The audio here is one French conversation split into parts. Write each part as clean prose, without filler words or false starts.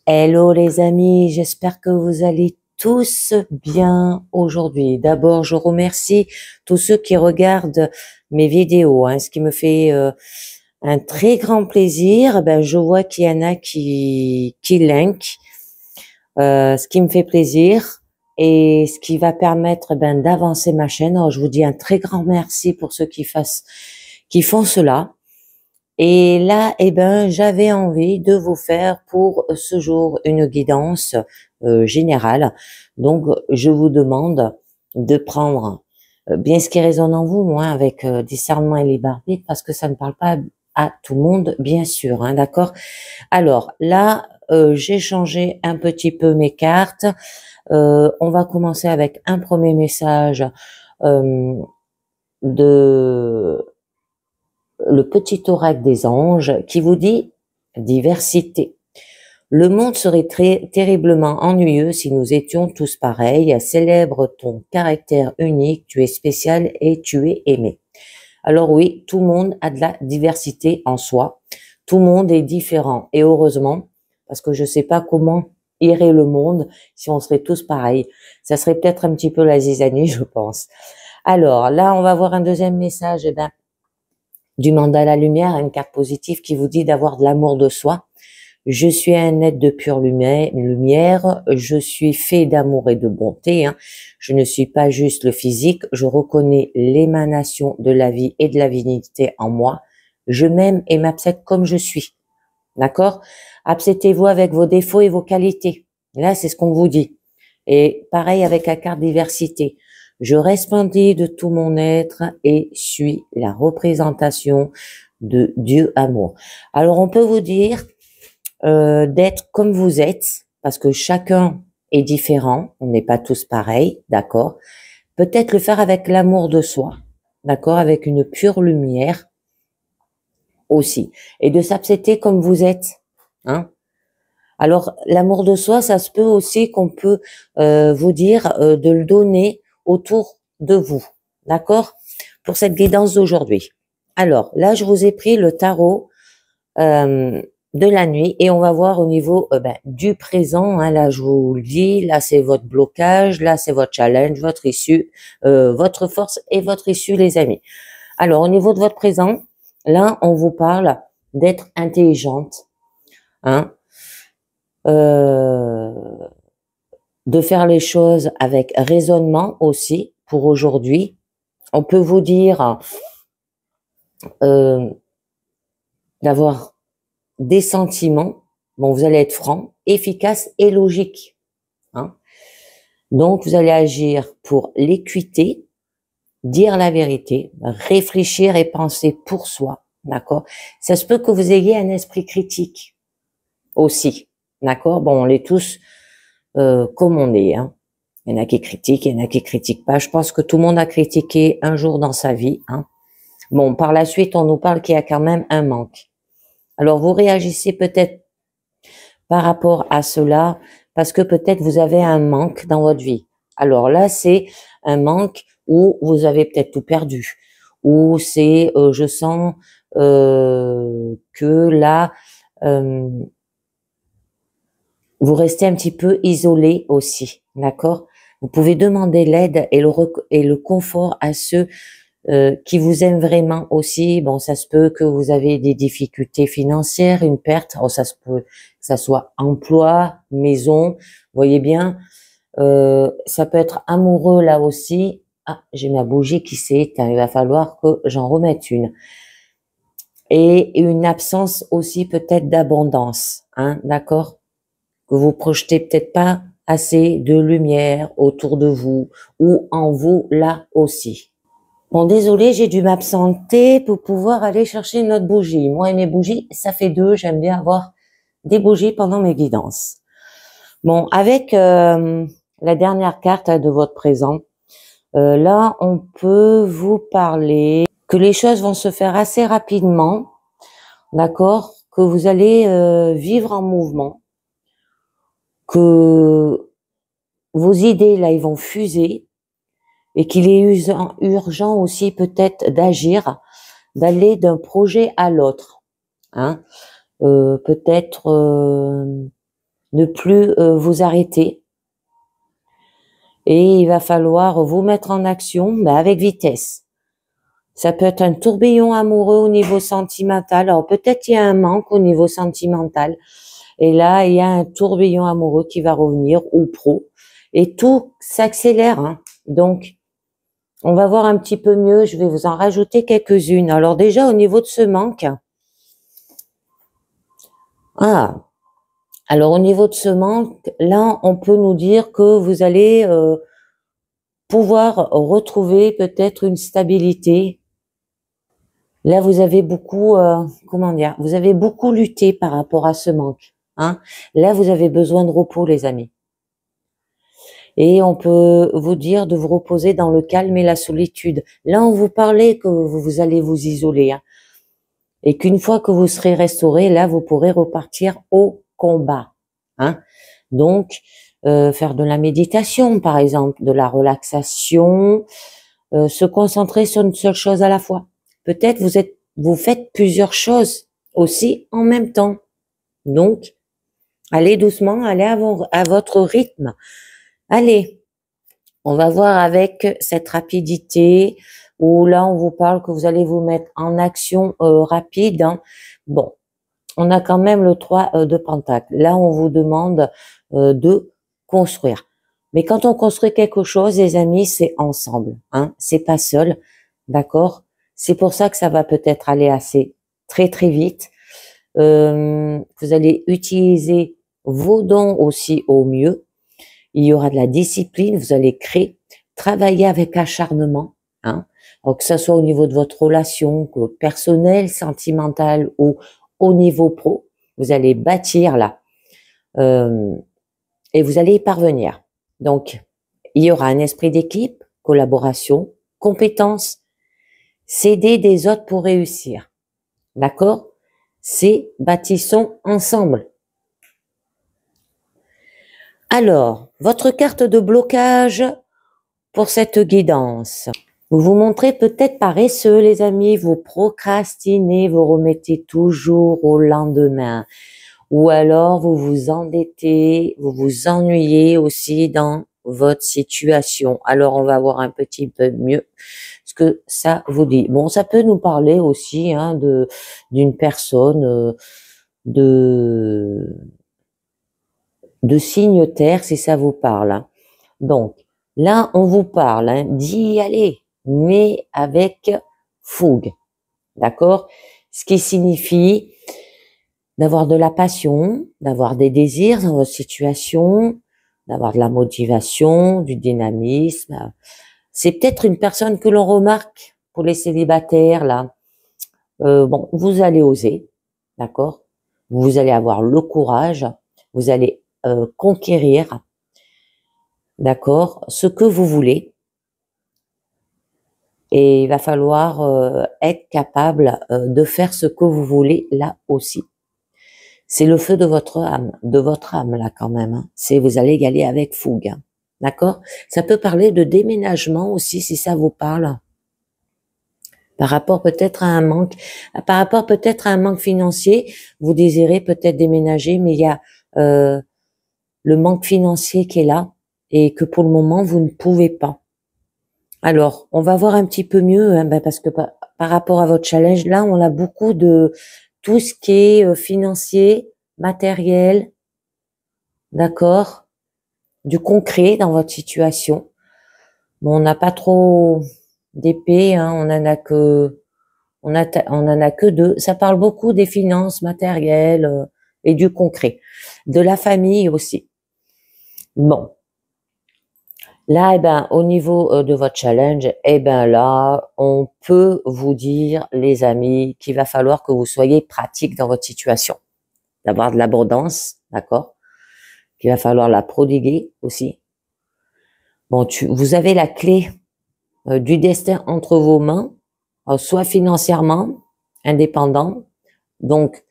Hello les amis, j'espère que vous allez tous bien aujourd'hui. D'abord, je remercie tous ceux qui regardent mes vidéos, ce qui me fait un très grand plaisir. Ben, je vois qu'il y en a qui link, ce qui me fait plaisir et ce qui va permettre d'avancer ma chaîne. Alors, je vous dis un très grand merci pour ceux qui font cela. Et là, j'avais envie de vous faire pour ce jour une guidance générale. Donc, je vous demande de prendre bien ce qui résonne en vous, moi, avec discernement et libre arbitre, parce que ça ne parle pas à tout le monde, bien sûr, d'accord? Alors, là, j'ai changé un petit peu mes cartes. On va commencer avec un premier message de le petit oracle des anges qui vous dit diversité. Le monde serait terriblement ennuyeux si nous étions tous pareils. Célèbre ton caractère unique, tu es spécial et tu es aimé. Alors oui, tout le monde a de la diversité en soi. Tout le monde est différent et heureusement, parce que je sais pas comment irait le monde si on serait tous pareils. Ça serait peut-être un petit peu la zizanie, je pense. Alors là, on va voir un deuxième message, du mandala lumière, une carte positive qui vous dit d'avoir de l'amour de soi. Je suis un être de pure lumière, je suis fait d'amour et de bonté. Je ne suis pas juste le physique, je reconnais l'émanation de la vie et de la divinité en moi. Je m'aime et m'accepte comme je suis. D'accord? Acceptez-vous avec vos défauts et vos qualités. Là, c'est ce qu'on vous dit. Et pareil avec la carte diversité. Je resplendis de tout mon être et suis la représentation de Dieu amour. Alors, on peut vous dire d'être comme vous êtes, parce que chacun est différent, on n'est pas tous pareils, d'accord? Peut-être le faire avec l'amour de soi, d'accord? Avec une pure lumière aussi. Et de s'accepter comme vous êtes, Alors, l'amour de soi, ça se peut aussi qu'on peut vous dire de le donner autour de vous, d'accord? Pour cette guidance d'aujourd'hui. Alors, là, je vous ai pris le tarot de la nuit et on va voir au niveau du présent. Là, je vous le dis, là, c'est votre blocage, là, c'est votre challenge, votre issue, votre force et votre issue, les amis. Alors, au niveau de votre présent, là, on vous parle d'être intelligente, de faire les choses avec raisonnement aussi pour aujourd'hui. On peut vous dire d'avoir des sentiments. Bon, vous allez être franc, efficace et logique. Donc, vous allez agir pour l'équité, dire la vérité, réfléchir et penser pour soi. D'accord? Ça se peut que vous ayez un esprit critique aussi. D'accord? Bon, on est tous comme on est. Il y en a qui critiquent, il y en a qui critiquent pas. Je pense que tout le monde a critiqué un jour dans sa vie. Bon, par la suite, on nous parle qu'il y a quand même un manque. Alors, vous réagissez peut-être par rapport à cela, parce que peut-être vous avez un manque dans votre vie. Alors là, c'est un manque où vous avez peut-être tout perdu, où c'est, je sens que là, vous restez un petit peu isolé aussi, d'accord? Vous pouvez demander l'aide et le confort à ceux qui vous aiment vraiment aussi. Bon, ça se peut que vous avez des difficultés financières, une perte. Ça se peut que ça soit emploi, maison. Vous voyez bien, ça peut être amoureux là aussi. Ah, j'ai ma bougie qui s'est éteinte. Il va falloir que j'en remette une. Et une absence aussi peut-être d'abondance, d'accord? Que vous projetez peut-être pas assez de lumière autour de vous ou en vous là aussi. Bon, désolé, j'ai dû m'absenter pour pouvoir aller chercher une autre bougie. Moi et mes bougies, ça fait deux. J'aime bien avoir des bougies pendant mes guidances. Bon, avec la dernière carte de votre présent, là, on peut vous parler que les choses vont se faire assez rapidement, d'accord? Que vous allez vivre en mouvement, que vos idées, là, ils vont fuser et qu'il est urgent aussi peut-être d'agir, d'aller d'un projet à l'autre. Peut-être ne plus vous arrêter. Et il va falloir vous mettre en action avec vitesse. Ça peut être un tourbillon amoureux au niveau sentimental. Alors peut-être il y a un manque au niveau sentimental. Et là, il y a un tourbillon amoureux qui va revenir, ou pro. Et tout s'accélère. Hein. Donc, on va voir un petit peu mieux. Je vais vous en rajouter quelques-unes. Alors déjà, au niveau de ce manque. Alors au niveau de ce manque, là, on peut nous dire que vous allez pouvoir retrouver peut-être une stabilité. Là, vous avez beaucoup, comment dire, vous avez beaucoup lutté par rapport à ce manque. Hein. Là, vous avez besoin de repos, les amis. Et on peut vous dire de vous reposer dans le calme et la solitude. Là, on vous parlait que vous allez vous isoler. Hein. Et qu'une fois que vous serez restauré, là, vous pourrez repartir au combat. Hein. Donc, faire de la méditation, par exemple, de la relaxation, se concentrer sur une seule chose à la fois. Peut-être vous faites plusieurs choses aussi en même temps. Donc, allez doucement, allez à votre rythme. Allez, on va voir avec cette rapidité où là, on vous parle que vous allez vous mettre en action rapide. Hein. Bon, on a quand même le 3 de Pentacle. Là, on vous demande de construire. Mais quand on construit quelque chose, les amis, c'est ensemble. Hein, c'est pas seul, d'accord? C'est pour ça que ça va peut-être aller assez très très vite. Vous allez utiliser vos dons aussi au mieux. Il y aura de la discipline, vous allez créer, travailler avec acharnement, hein, alors que ce soit au niveau de votre relation personnelle, sentimentale ou au niveau pro, vous allez bâtir là et vous allez y parvenir. Donc, il y aura un esprit d'équipe, collaboration, compétence, s'aider des autres pour réussir. D'accord? C'est bâtissons ensemble. Alors, votre carte de blocage pour cette guidance. Vous vous montrez peut-être paresseux, les amis, vous procrastinez, vous remettez toujours au lendemain. Ou alors, vous vous endettez, vous vous ennuyez aussi dans votre situation. Alors, on va voir un petit peu mieux ce que ça vous dit. Bon, ça peut nous parler aussi hein, d'une personne de signe terre, si ça vous parle. Hein. Donc, là, on vous parle hein, d'y aller, mais avec fougue. D'accord? Ce qui signifie d'avoir de la passion, d'avoir des désirs dans votre situation, d'avoir de la motivation, du dynamisme. C'est peut-être une personne que l'on remarque pour les célibataires, là. Bon, vous allez oser, d'accord? Vous allez avoir le courage, vous allez conquérir, d'accord, ce que vous voulez. Et il va falloir être capable de faire ce que vous voulez là aussi. C'est le feu de votre âme là quand même. Hein. C'est vous allez y aller avec fougue, hein. D'accord? Ça peut parler de déménagement aussi si ça vous parle. Par rapport peut-être à un manque, par rapport peut-être à un manque financier, vous désirez peut-être déménager, mais il y a le manque financier qui est là et que pour le moment vous ne pouvez pas. Alors, on va voir un petit peu mieux, hein, parce que par rapport à votre challenge, là, on a beaucoup de tout ce qui est financier, matériel, d'accord, du concret dans votre situation. Bon, on n'a pas trop d'épée, hein, on en a que deux. Ça parle beaucoup des finances matérielles et du concret, de la famille aussi. Bon. Là, eh ben, au niveau de votre challenge, eh ben là, on peut vous dire, les amis, qu'il va falloir que vous soyez pratique dans votre situation, d'avoir de l'abondance, d'accord, qu'il va falloir la prodiguer aussi. Bon, vous avez la clé du destin entre vos mains, soit financièrement indépendant, donc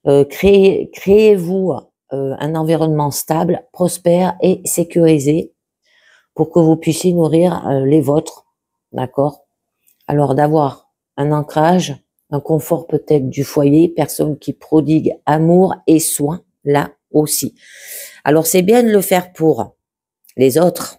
créez-vous un environnement stable, prospère et sécurisé, pour que vous puissiez nourrir les vôtres, d'accord? Alors d'avoir un ancrage, un confort peut-être du foyer, personne qui prodigue amour et soin là aussi. Alors, c'est bien de le faire pour les autres,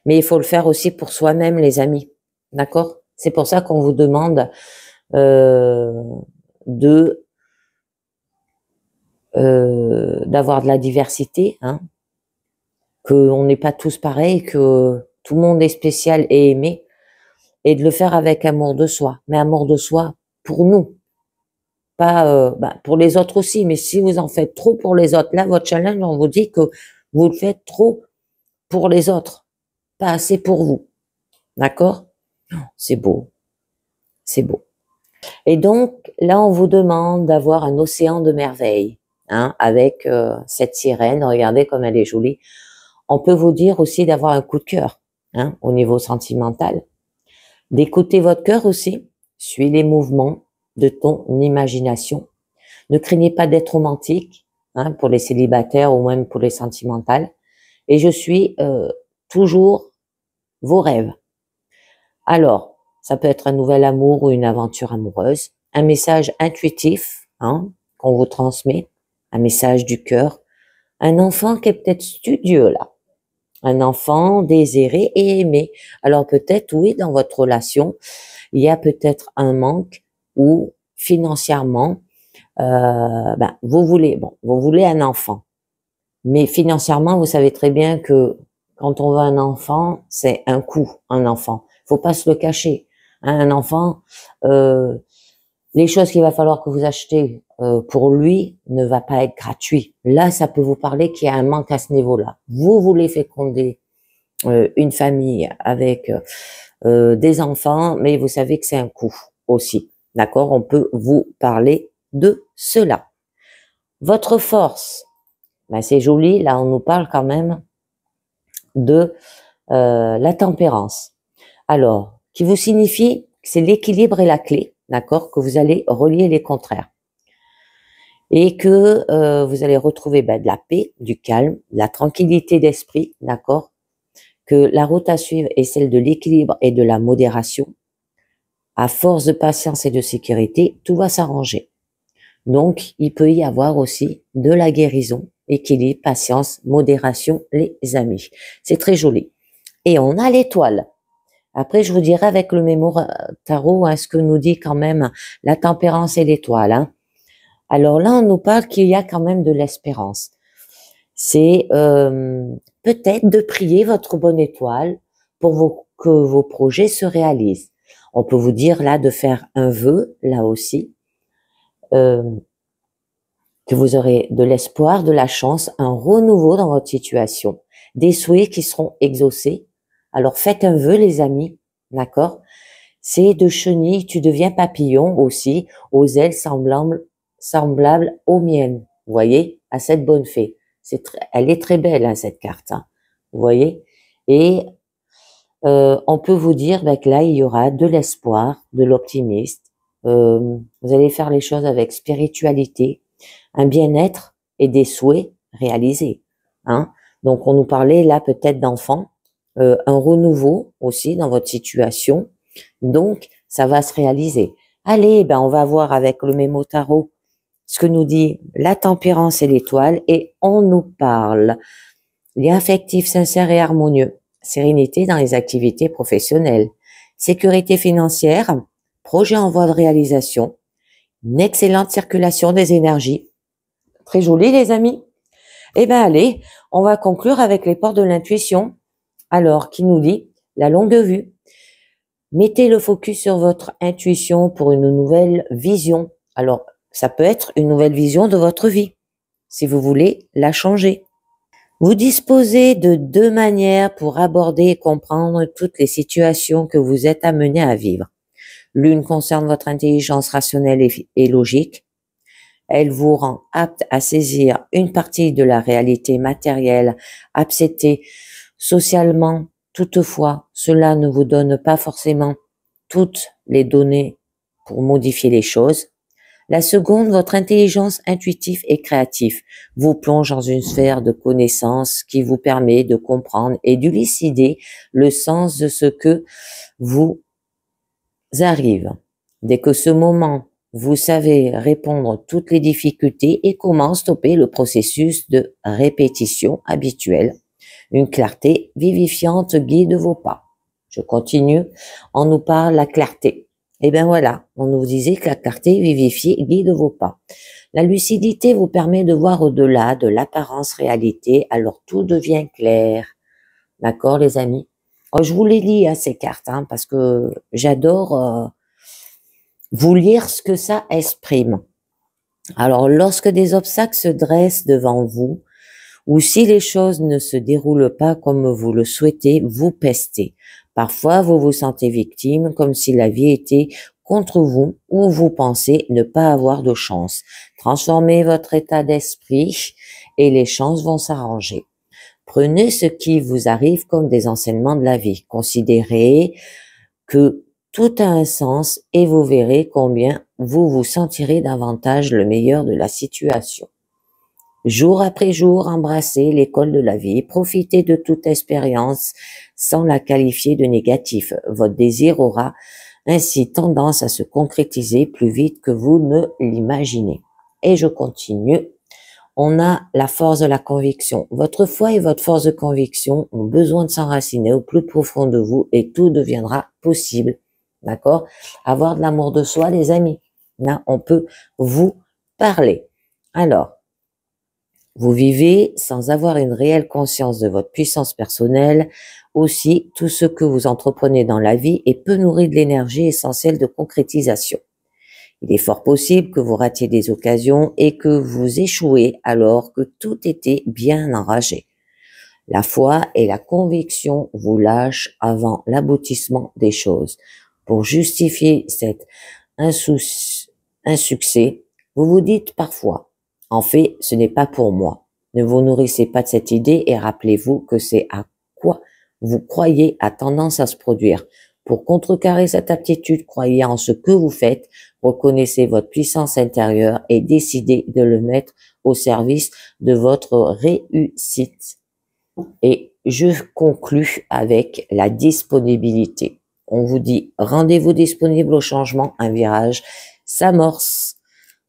mais il faut le faire aussi pour soi-même, les amis. D'accord? C'est pour ça qu'on vous demande de d'avoir de la diversité, hein, qu'on n'est pas tous pareils, que tout le monde est spécial et aimé, et de le faire avec amour de soi. Mais amour de soi pour nous, pas pour les autres aussi. Mais si vous en faites trop pour les autres, là, votre challenge, on vous dit que vous le faites trop pour les autres, pas assez pour vous. D'accord? C'est beau, c'est beau. Et donc, là, on vous demande d'avoir un océan de merveilles, hein, avec cette sirène. Regardez comme elle est jolie. On peut vous dire aussi d'avoir un coup de cœur, hein, au niveau sentimental. D'écouter votre cœur aussi. Suis les mouvements de ton imagination. Ne craignez pas d'être romantique, hein, pour les célibataires ou même pour les sentimentales. Et je suis toujours vos rêves. Alors, ça peut être un nouvel amour ou une aventure amoureuse, un message intuitif, hein, qu'on vous transmet, un message du cœur, un enfant qui est peut-être studieux là, un enfant désiré et aimé. Alors peut-être, oui, dans votre relation, il y a peut-être un manque ou financièrement, vous voulez un enfant, mais financièrement, vous savez très bien que quand on veut un enfant, c'est un coût, un enfant. Faut pas se le cacher. Hein, un enfant, les choses qu'il va falloir que vous achetez pour lui ne va pas être gratuit. Là, ça peut vous parler qu'il y a un manque à ce niveau-là. Vous voulez féconder une famille avec des enfants, mais vous savez que c'est un coût aussi. D'accord? On peut vous parler de cela. Votre force, c'est joli. Là, on nous parle quand même de la tempérance. Alors, qui vous signifie que c'est l'équilibre et la clé, d'accord, que vous allez relier les contraires. Et que vous allez retrouver de la paix, du calme, de la tranquillité d'esprit, d'accord, que la route à suivre est celle de l'équilibre et de la modération. À force de patience et de sécurité, tout va s'arranger. Donc, il peut y avoir aussi de la guérison, équilibre, patience, modération, les amis. C'est très joli. Et on a l'étoile. Après, je vous dirai avec le mémo tarot, hein, ce que nous dit quand même la tempérance et l'étoile. Hein. Alors là, on nous parle qu'il y a quand même de l'espérance. C'est peut-être de prier votre bonne étoile pour que vos projets se réalisent. On peut vous dire là de faire un vœu, là aussi, que vous aurez de l'espoir, de la chance, un renouveau dans votre situation, des souhaits qui seront exaucés. Alors faites un vœu, les amis, d'accord? C'est de chenille, tu deviens papillon aussi, aux ailes semblables aux miennes. Vous voyez, à cette bonne fée. Elle est très belle, hein, cette carte. Hein, vous voyez? Et on peut vous dire que là, il y aura de l'espoir, de l'optimisme. Vous allez faire les choses avec spiritualité, un bien-être et des souhaits réalisés. Hein. Donc, on nous parlait là peut-être d'enfants, un renouveau aussi dans votre situation. Donc, ça va se réaliser. Allez, on va voir avec le mémo tarot ce que nous dit la tempérance et l'étoile et on nous parle lien affectif sincère et harmonieux, sérénité dans les activités professionnelles, sécurité financière, projet en voie de réalisation, une excellente circulation des énergies. Très joli, les amis. Allez, on va conclure avec les portes de l'intuition. Alors, qui nous dit la longue vue. Mettez le focus sur votre intuition pour une nouvelle vision. Alors, ça peut être une nouvelle vision de votre vie, si vous voulez la changer. Vous disposez de 2 manières pour aborder et comprendre toutes les situations que vous êtes amené à vivre. L'une concerne votre intelligence rationnelle et logique. Elle vous rend apte à saisir une partie de la réalité matérielle, acceptée socialement. Toutefois, cela ne vous donne pas forcément toutes les données pour modifier les choses. La seconde, votre intelligence intuitive et créative vous plonge dans une sphère de connaissances qui vous permet de comprendre et d'élucider le sens de ce que vous arrive. Dès que ce moment vous savez répondre à toutes les difficultés et comment stopper le processus de répétition habituelle. Une clarté vivifiante guide vos pas. Je continue. On nous parle de la clarté. Et bien voilà, on nous disait que la clarté vivifiée guide vos pas. La lucidité vous permet de voir au-delà de l'apparence réalité, alors tout devient clair. D'accord, les amis? Oh, je vous les lis, ces cartes, parce que j'adore vous lire ce que ça exprime. Alors, lorsque des obstacles se dressent devant vous, ou si les choses ne se déroulent pas comme vous le souhaitez, vous pestez. Parfois, vous vous sentez victime, comme si la vie était contre vous, ou vous pensez ne pas avoir de chance. Transformez votre état d'esprit et les chances vont s'arranger. Prenez ce qui vous arrive comme des enseignements de la vie. Considérez que tout a un sens et vous verrez combien vous vous sentirez davantage le meilleur de la situation. Jour après jour, embrassez l'école de la vie, profitez de toute expérience sans la qualifier de négative. Votre désir aura ainsi tendance à se concrétiser plus vite que vous ne l'imaginez. Et je continue. On a la force de la conviction. Votre foi et votre force de conviction ont besoin de s'enraciner au plus profond de vous et tout deviendra possible. D'accord? Avoir de l'amour de soi, les amis. Là, on peut vous parler. Alors, vous vivez sans avoir une réelle conscience de votre puissance personnelle. Aussi, tout ce que vous entreprenez dans la vie est peu nourri de l'énergie essentielle de concrétisation. Il est fort possible que vous ratiez des occasions et que vous échouez alors que tout était bien enragé. La foi et la conviction vous lâchent avant l'aboutissement des choses. Pour justifier cet insuccès, vous vous dites parfois, en fait, ce n'est pas pour moi. Ne vous nourrissez pas de cette idée et rappelez-vous que c'est à quoi vous croyez a tendance à se produire. Pour contrecarrer cette aptitude, croyez en ce que vous faites, reconnaissez votre puissance intérieure et décidez de le mettre au service de votre réussite. Et je conclus avec la disponibilité. On vous dit, rendez-vous disponible au changement, un virage s'amorce.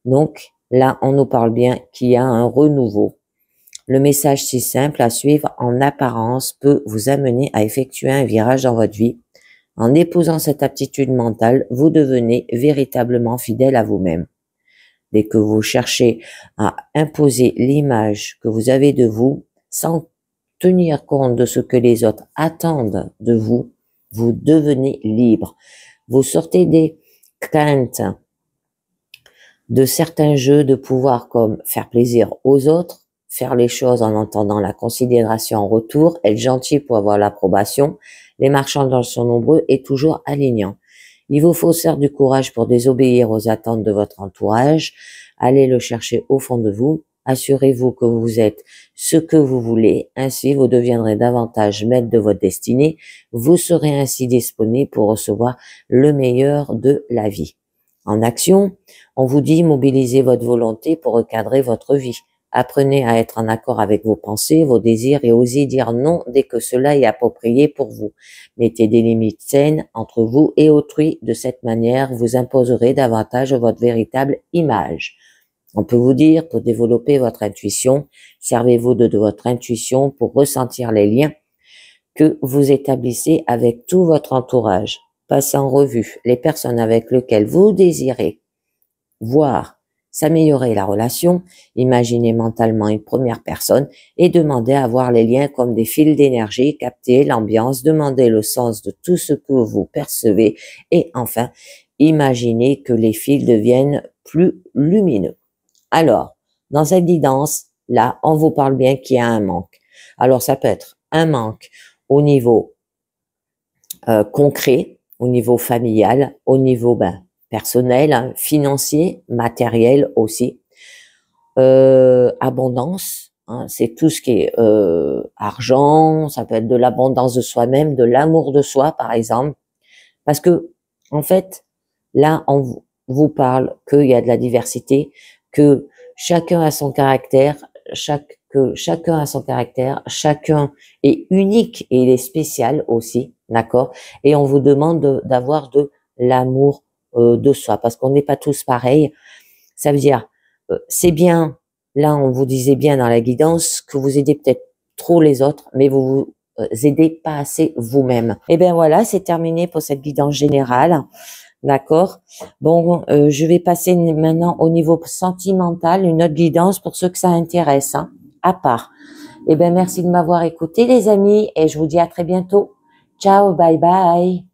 Donc là, on nous parle bien qu'il y a un renouveau. Le message si simple à suivre en apparence peut vous amener à effectuer un virage dans votre vie. En épousant cette aptitude mentale, vous devenez véritablement fidèle à vous-même. Dès que vous cherchez à imposer l'image que vous avez de vous, sans tenir compte de ce que les autres attendent de vous, vous devenez libre. Vous sortez des craintes de certains jeux de pouvoir comme faire plaisir aux autres, faire les choses en entendant la considération en retour, être gentil pour avoir l'approbation. Les marchands sont nombreux et toujours alignants. Il vous faut faire du courage pour désobéir aux attentes de votre entourage. Allez le chercher au fond de vous. Assurez-vous que vous êtes ce que vous voulez. Ainsi, vous deviendrez davantage maître de votre destinée. Vous serez ainsi disponible pour recevoir le meilleur de la vie. En action, on vous dit mobilisez votre volonté pour recadrer votre vie. Apprenez à être en accord avec vos pensées, vos désirs et osez dire non dès que cela est approprié pour vous. Mettez des limites saines entre vous et autrui. De cette manière, vous imposerez davantage votre véritable image. On peut vous dire, pour développer votre intuition, servez-vous de votre intuition pour ressentir les liens que vous établissez avec tout votre entourage. Passez en revue les personnes avec lesquelles vous désirez voir s'améliorer la relation, imaginez mentalement une première personne et demandez à voir les liens comme des fils d'énergie, captez l'ambiance, demandez le sens de tout ce que vous percevez et enfin, imaginez que les fils deviennent plus lumineux. Alors, dans cette guidance, là, on vous parle bien qu'il y a un manque. Alors, ça peut être un manque au niveau concret, au niveau familial, au niveau personnel, financier, matériel aussi. Abondance, c'est tout ce qui est argent, ça peut être de l'abondance de soi-même, de l'amour de soi par exemple. Parce que, en fait, là, on vous parle qu'il y a de la diversité, que chacun a son caractère, que chacun a son caractère, chacun est unique et il est spécial aussi, d'accord? Et on vous demande d'avoir de l'amour de soi, parce qu'on n'est pas tous pareils. Ça veut dire, c'est bien, là on vous disait bien dans la guidance, que vous aidez peut-être trop les autres, mais vous vous aidez pas assez vous-même. Et bien voilà, c'est terminé pour cette guidance générale. D'accord. Bon, je vais passer maintenant au niveau sentimental, une autre guidance pour ceux que ça intéresse, hein, à part. Eh bien, merci de m'avoir écouté, les amis, et je vous dis à très bientôt. Ciao, bye bye.